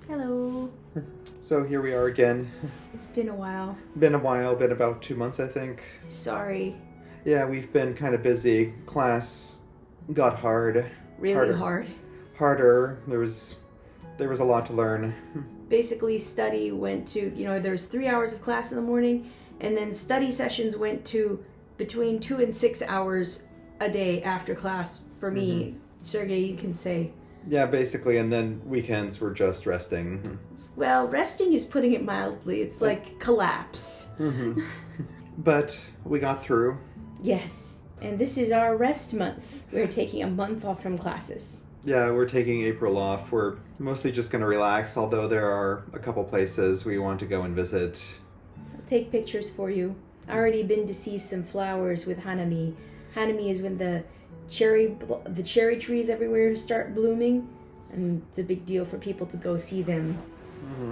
Hello. So here we are again. It's been a while. Been a while, been about 2 months, I think. Sorry. Yeah, we've been kind of busy. Class got hard. Really Harder. There was a lot to learn. Basically, study went to, there was 3 hours of class in the morning, and then study sessions went to between 2 and 6 hours a day after class for me. Sergey, you can say. Yeah, basically, and then weekends were just resting. Well, resting is putting it mildly. It's like collapse. But we got through. Yes, and this is our rest month. We're taking a month off from classes. Yeah, we're taking April off. We're mostly just going to relax, although there are a couple places we want to go and visit. I'll take pictures for you. I already been to see some flowers with Hanami. Hanami is when the cherry trees everywhere start blooming, and it's a big deal for people to go see them.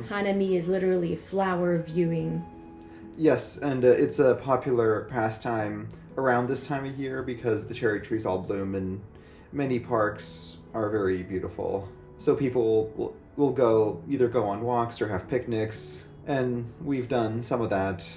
Hanami is literally flower viewing. Yes, and it's a popular pastime around this time of year because the cherry trees all bloom and many parks are very beautiful. So people will either go on walks or have picnics, and we've done some of that.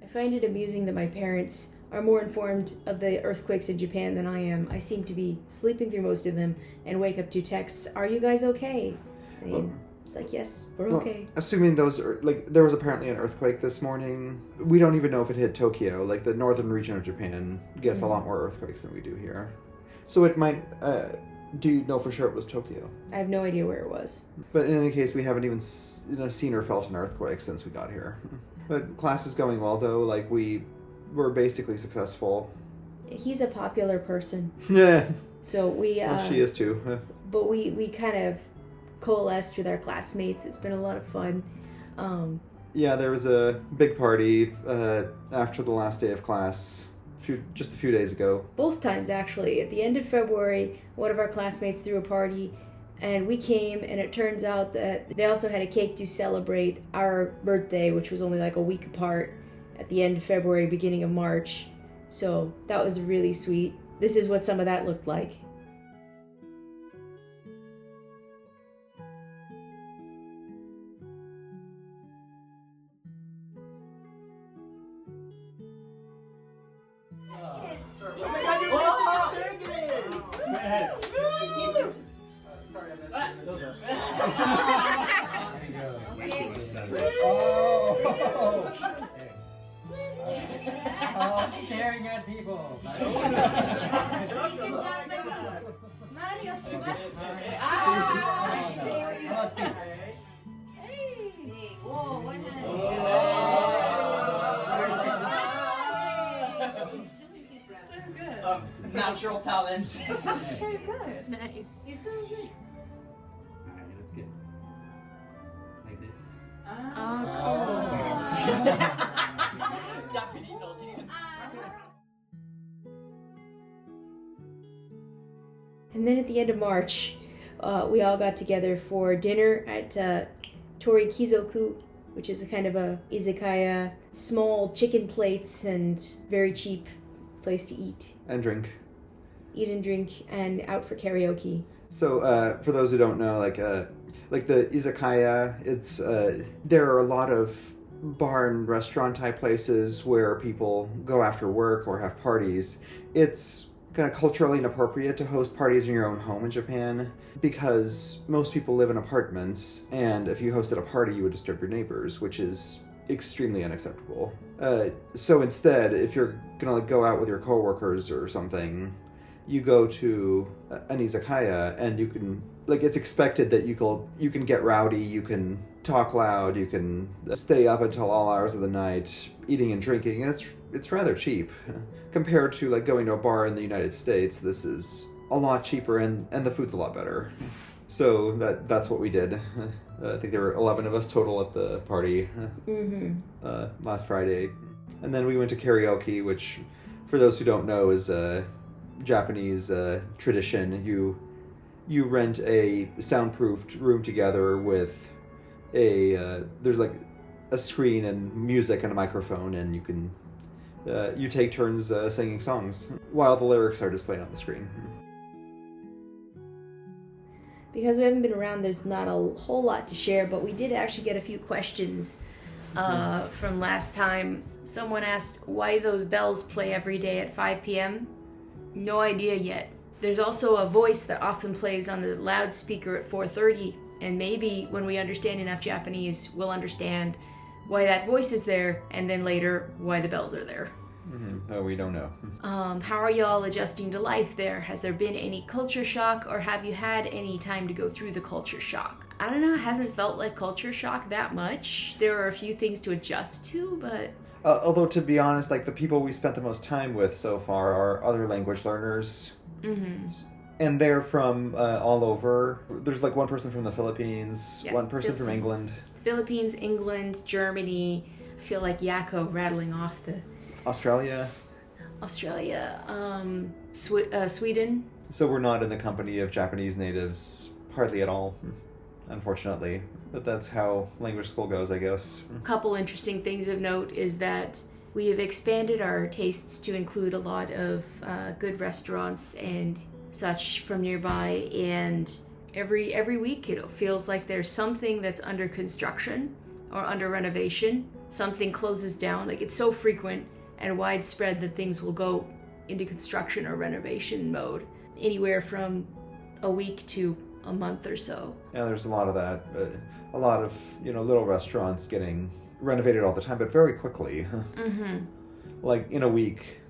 I find it amusing that my parents are more informed of the earthquakes in Japan than I am. I seem to be sleeping through most of them and wake up to texts, "Are you guys okay?" And it's like, yes, we're okay. Assuming those are, there was apparently an earthquake this morning. We don't even know if it hit Tokyo. The northern region of Japan gets a lot more earthquakes than we do here. So it might, do you know for sure it was Tokyo? I have no idea where it was. But in any case, we haven't even seen or felt an earthquake since we got here. But class is going well, though. We were basically successful. He's a popular person. Yeah. So we... well, she is too. But we kind of coalesced with our classmates. It's been a lot of fun. Yeah, there was a big party after the last day of class, just a few days ago. Both times, actually. At the end of February, one of our classmates threw a party, and we came, and it turns out that they also had a cake to celebrate our birthday, which was only a week apart, at the end of February, beginning of March. So that was really sweet. This is what some of that looked like. Staring at people. Natural talent. So good. Nice. Alright, let's get like this. Japanese audience. And then at the end of March, we all got together for dinner at Tori Kizoku, which is a kind of a izakaya, small chicken plates and very cheap place to eat. And drink. Eat and drink, and out for karaoke. So, for those who don't know, the izakaya, it's there are a lot of bar and restaurant type places where people go after work or have parties. It's kind of culturally inappropriate to host parties in your own home in Japan because most people live in apartments, and if you hosted a party, you would disturb your neighbors, which is extremely unacceptable. So instead, if you're gonna like go out with your coworkers or something, you go to an izakaya, and you can like it's expected that you can get rowdy, you can talk loud, you can stay up until all hours of the night, eating and drinking, and it's rather cheap compared to like going to a bar in the United States. This is a lot cheaper, and the food's a lot better. So that's what we did. I think there were 11 of us total at the party last Friday. And then we went to karaoke, which, for those who don't know, is a Japanese tradition. You rent a soundproofed room together with there's like a screen and music and a microphone, and you take turns singing songs while the lyrics are displayed on the screen. Because we haven't been around, there's not a whole lot to share, but we did actually get a few questions from last time. Someone asked why those bells play every day at 5 p.m. No idea yet. There's also a voice that often plays on the loudspeaker at 4:30, and maybe when we understand enough Japanese, we'll understand why that voice is there, and then later why the bells are there. Oh, we don't know. How are y'all adjusting to life there? Has there been any culture shock, or have you had any time to go through the culture shock? I don't know, it hasn't felt like culture shock that much. There are a few things to adjust to, but... Although, to be honest, like the people we spent the most time with so far are other language learners. Mm-hmm. And they're from all over. There's like one person from the Philippines, one person from England. Philippines, England, Germany. I feel like Yakko rattling off the... Australia, Sweden. So we're not in the company of Japanese natives hardly at all, unfortunately. But that's how language school goes, I guess. A couple interesting things of note is that we have expanded our tastes to include a lot of good restaurants and such from nearby, and every week it feels like there's something that's under construction or under renovation. Something closes down. Like, it's so frequent and widespread that things will go into construction or renovation mode anywhere from a week to a month or so. Yeah, there's a lot of that. A lot of, little restaurants getting renovated all the time, but very quickly. Mm-hmm. Like, in a week,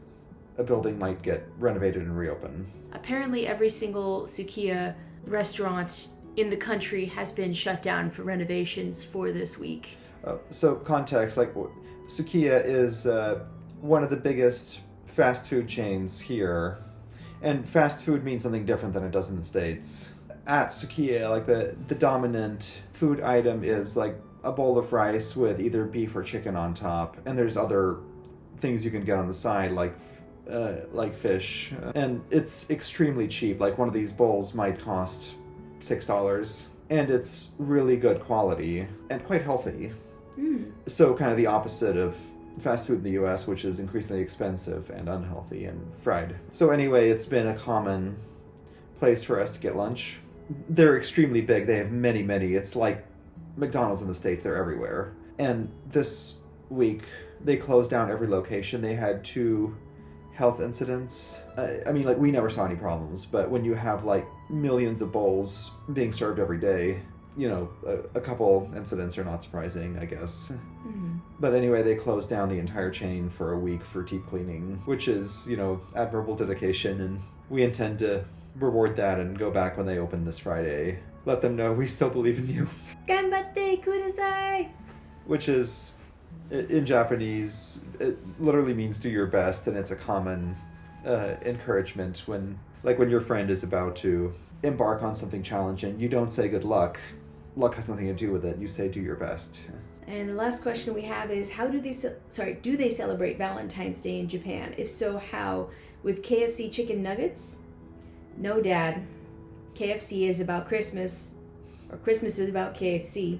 a building might get renovated and reopen. Apparently every single Sukiya restaurant in the country has been shut down for renovations for this week. So context, like Sukiya is one of the biggest fast food chains here, and fast food means something different than it does in the States. At Sukiya, like the dominant food item is like a bowl of rice with either beef or chicken on top, and there's other things you can get on the side like fish, and it's extremely cheap. Like one of these bowls might cost $6, and it's really good quality and quite healthy. So kind of the opposite of fast food in the US, which is increasingly expensive and unhealthy and fried. So anyway, it's been a common place for us to get lunch. They're extremely big. They have many. It's like McDonald's in the States. They're everywhere. And this week, they closed down every location. They had 2 health incidents. We never saw any problems, but when you have like millions of bowls being served every day, a couple incidents are not surprising, I guess. Mm-hmm. But anyway, they closed down the entire chain for a week for deep cleaning, which is, admirable dedication, and we intend to reward that and go back when they open this Friday. Let them know we still believe in you. Ganbatte kudasai! Which is, in Japanese, it literally means do your best, and it's a common encouragement when your friend is about to embark on something challenging. You don't say good luck. Luck has nothing to do with it. You say do your best. And the last question we have is, do they celebrate Valentine's Day in Japan? If so, how? With KFC chicken nuggets? No, Dad. KFC is about Christmas, or Christmas is about KFC,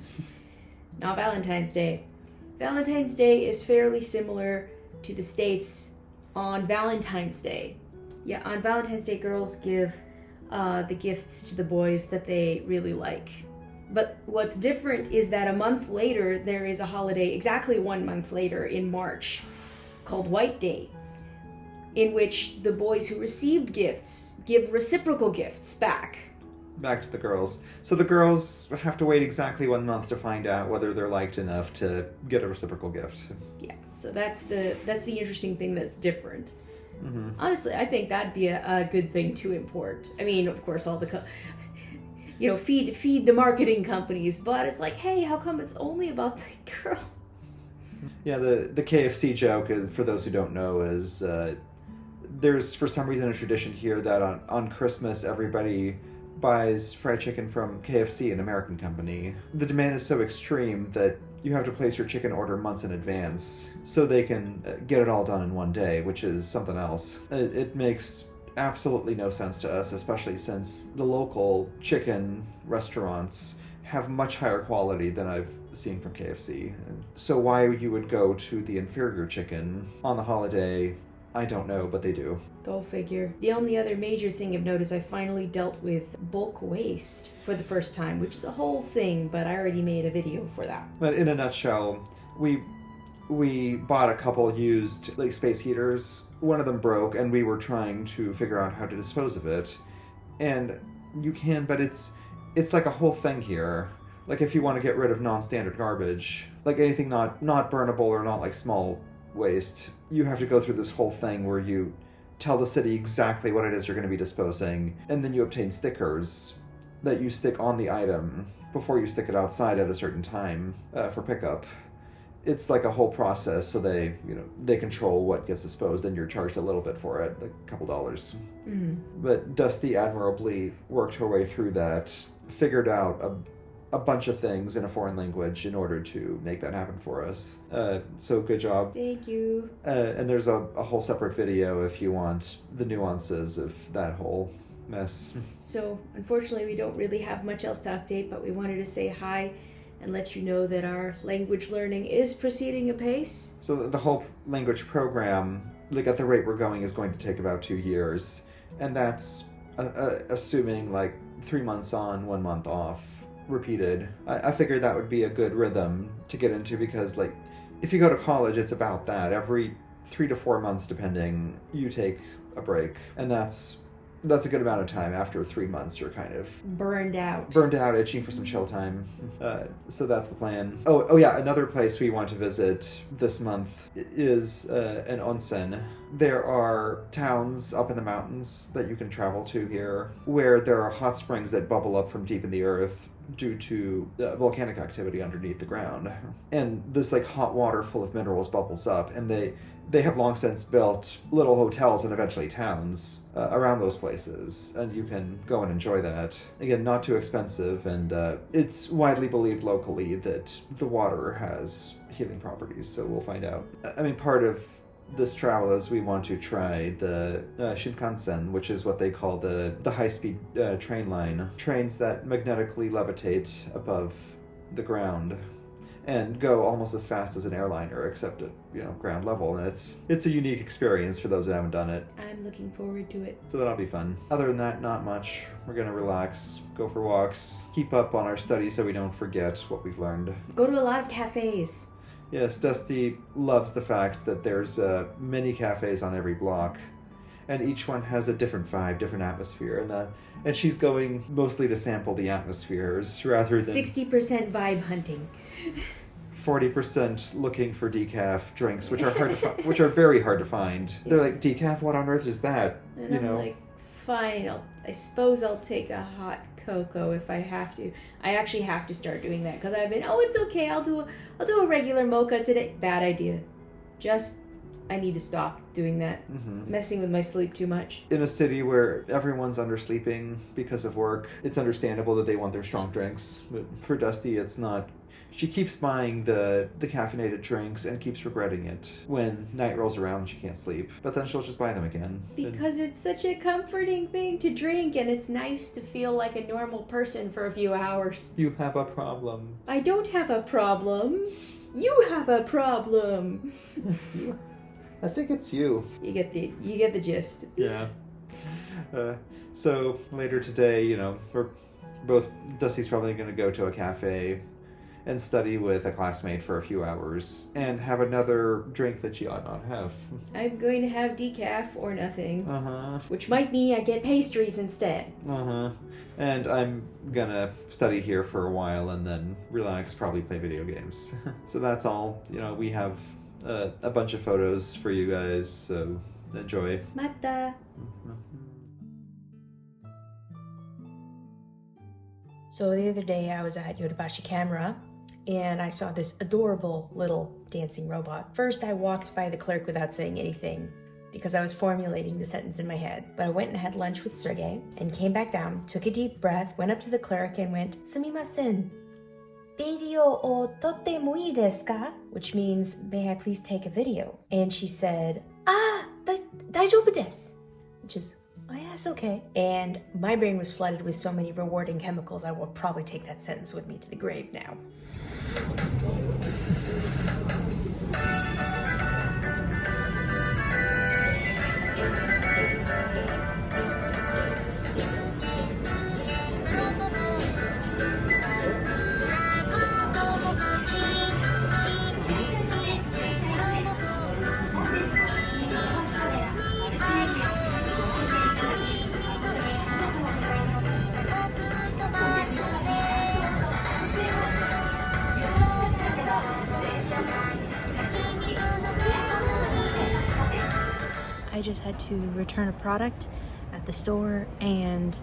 not Valentine's Day. Valentine's Day is fairly similar to the States on Valentine's Day. Yeah, on Valentine's Day, girls give the gifts to the boys that they really like. But what's different is that a month later, there is a holiday, exactly 1 month later in March, called White Day, in which the boys who received gifts give reciprocal gifts back back to the girls. So the girls have to wait exactly 1 month to find out whether they're liked enough to get a reciprocal gift. Yeah, so that's the interesting thing that's different. Mm-hmm. Honestly, I think that'd be a good thing to import. I mean, of course, all the feed the marketing companies, but it's like, hey, how come it's only about the girls? Yeah, the KFC joke, is, for those who don't know, is there's for some reason a tradition here that on Christmas everybody buys fried chicken from KFC, an American company. The demand is so extreme that you have to place your chicken order months in advance so they can get it all done in one day, which is something else. It makes absolutely no sense to us, especially since the local chicken restaurants have much higher quality than I've seen from KFC. So why you would go to the inferior chicken on the holiday, I don't know, but they do. Go figure. The only other major thing of note is I finally dealt with bulk waste for the first time, which is a whole thing, but I already made a video for that. But in a nutshell, we bought a couple used space heaters. One of them broke, and we were trying to figure out how to dispose of it. And you can, but it's like a whole thing here. Like if you want to get rid of non-standard garbage, like anything not burnable or not like small waste, you have to go through this whole thing where you tell the city exactly what it is you're going to be disposing, and then you obtain stickers that you stick on the item before you stick it outside at a certain time for pickup. It's like a whole process, so they control what gets disposed, and you're charged a little bit for it, like a couple dollars. Mm-hmm. But Dusty admirably worked her way through that, figured out a bunch of things in a foreign language in order to make that happen for us. So good job. Thank you. And there's a whole separate video if you want the nuances of that whole mess. So, unfortunately, we don't really have much else to update, but we wanted to say hi and let you know that our language learning is proceeding apace. So the whole language program, like at the rate we're going, is going to take about 2 years. And that's assuming like 3 months on, 1 month off, repeated. I figured that would be a good rhythm to get into, because like if you go to college, it's about that. Every 3 to 4 months, depending, you take a break. And that's a good amount of time. After 3 months, you're kind of burned out, itching for some chill time. So that's the plan. Oh yeah, another place we want to visit this month is an onsen. There are towns up in the mountains that you can travel to here, where there are hot springs that bubble up from deep in the earth due to volcanic activity underneath the ground. And this like hot water full of minerals bubbles up, and they have long since built little hotels and eventually towns around those places, and you can go and enjoy that. Again, not too expensive, and it's widely believed locally that the water has healing properties, so we'll find out. I mean, part of this travel is we want to try the Shinkansen, which is what they call the high-speed train line. Trains that magnetically levitate above the ground and go almost as fast as an airliner, except at ground level, and it's a unique experience for those who haven't done it. I'm looking forward to it. So that'll be fun. Other than that, not much. We're gonna relax, go for walks, keep up on our studies so we don't forget what we've learned. Go to a lot of cafes. Yes, Dusty loves the fact that there's many cafes on every block, and each one has a different vibe, different atmosphere, and she's going mostly to sample the atmospheres rather than 60% vibe hunting. 40% looking for decaf drinks, which are very hard to find. Yes. They're like, decaf? What on earth is that? And I'm like, fine, I suppose I'll take a hot cocoa if I have to. I actually have to start doing that because I've been, it's okay, I'll do a regular mocha today. Bad idea. I need to stop doing that. Mm-hmm. Messing with my sleep too much. In a city where everyone's undersleeping because of work, it's understandable that they want their strong drinks. But for Dusty, it's not. She keeps buying the caffeinated drinks and keeps regretting it when night rolls around and she can't sleep. But then she'll just buy them again. Because it's such a comforting thing to drink, and it's nice to feel like a normal person for a few hours. You have a problem. I don't have a problem. You have a problem. I think it's you. You get the gist. Yeah. So later today, we're both. Dusty's probably going to go to a cafe, and study with a classmate for a few hours and have another drink that she ought not have. I'm going to have decaf or nothing. Uh-huh. Which might mean I get pastries instead. Uh-huh. And I'm gonna study here for a while and then relax, probably play video games. So that's all. You know, we have a bunch of photos for you guys, so enjoy. Mata! So the other day I was at Yodobashi Camera and I saw this adorable little dancing robot. First I walked by the clerk without saying anything because I was formulating the sentence in my head. But I went and had lunch with Sergey and came back down, took a deep breath, went up to the clerk and went, "Sumimasen, video o totte mo ii desu ka?" Which means, "May I please take a video?" And she said, "Daijoubu desu," which is, "Oh yes, okay." And my brain was flooded with so many rewarding chemicals, I will probably take that sentence with me to the grave now. I just had to return a product at the store and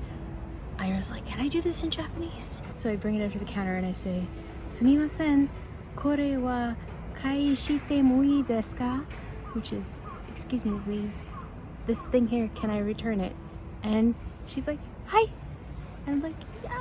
I was like, "Can I do this in Japanese?" So I bring it up to the counter and I say, "Sumimasen, kore wa kai shite mo ii desu ka?" Which is, "Excuse me please, this thing here, can I return it?" And she's like, "Hi!" And I'm like, "Yeah,